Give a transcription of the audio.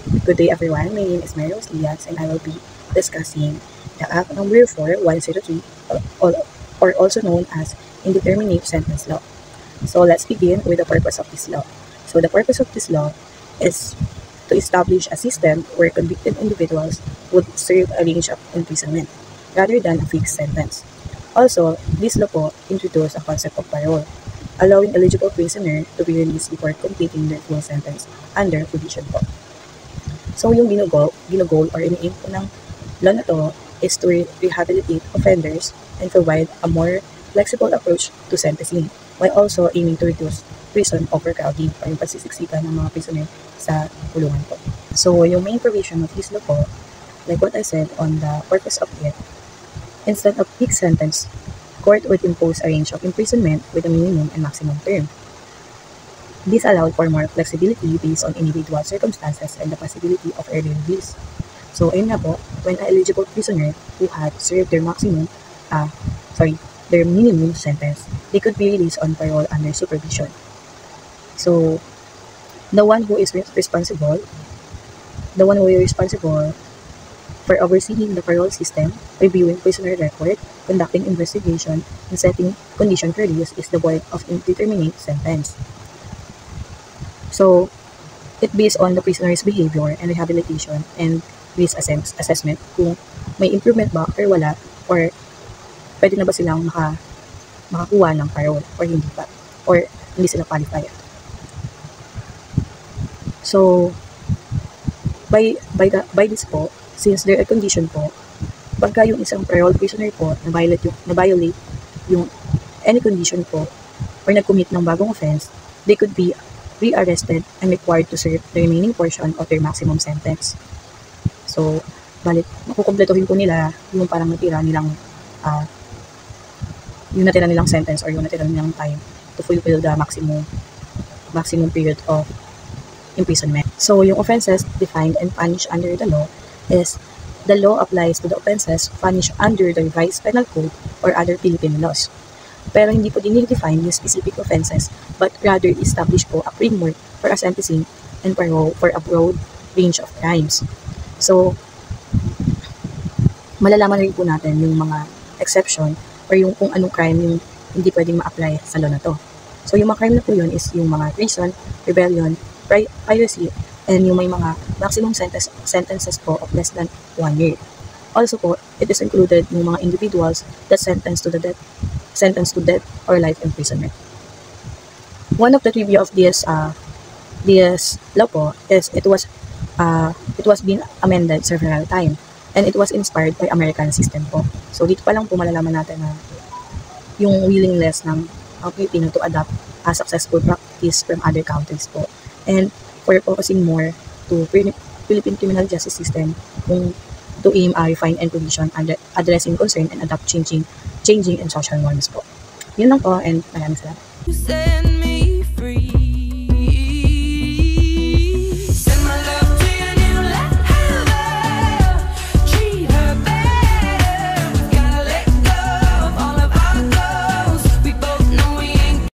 Good day everyone, my name is Mary Rose Diaz and I will be discussing the Act Number 4103 or also known as Indeterminate Sentence Law. So let's begin with the purpose of this law. So the purpose of this law is to establish a system where convicted individuals would serve a range of imprisonment rather than a fixed sentence. Also, this law po introduced a concept of parole, allowing eligible prisoner to be released before completing their full sentence under probation po. So yung ginugol or ini-aim po ng law na to is to rehabilitate offenders and provide a more flexible approach to sentencing while also aiming to reduce prison overcrowding or yung pagsisiksikan ng mga prisoner sa kulungan po. So yung main provision of this law po, like what I said on the purpose of it, instead of fixed sentence, court would impose a range of imprisonment with a minimum and maximum term. This allowed for more flexibility based on individual circumstances and the possibility of early release. So, ayun nga po, when an eligible prisoner who had served their minimum sentence, they could be released on parole under supervision. So, the one who is responsible for overseeing the parole system, reviewing prisoner record, conducting investigation, and setting condition for release is the Board of Indeterminate Sentence. So, it based on the prisoner's behavior and rehabilitation and risk assessment kung may improvement ba or wala or pwede na ba silang makakuha ng parole or hindi pa or hindi sila qualified. So, by this po, since there are condition po, pagka yung isang parole prisoner po na-violate yung any condition po or nag-commit ng bagong offense, they could be re-arrested and required to serve the remaining portion of their maximum sentence. So, makukumpletohin po nila yung parang natira nilang sentence or yung natira nilang time to fulfill the maximum period of imprisonment. So, yung offenses defined and punished under the law is the law applies to the offenses punished under the revised penal code or other Philippine laws. Pero hindi po dinidefine yung specific offenses but rather establish po a framework for a sentencing and parole for a broad range of crimes. So, malalaman rin po natin yung mga exception or yung kung anong crime yung hindi pwedeng ma-apply sa law na to. So, yung mga crime na po yun is yung mga treason, rebellion, piracy, and yung may mga maximum sentences po of less than 1 year. Also po, it is included yung mga individuals that sentenced to death or life imprisonment. One of the trivia of this law po is it was being amended several times and it was inspired by American system po. So dito pa lang po malalaman natin na yung willingness ng Pilipino to adopt a successful practice from other countries po. And for focusing more to Philippine criminal justice system to aim a refine and provision under addressing concern and adapt changing and social norms po. Yun lang po and maraming salamat.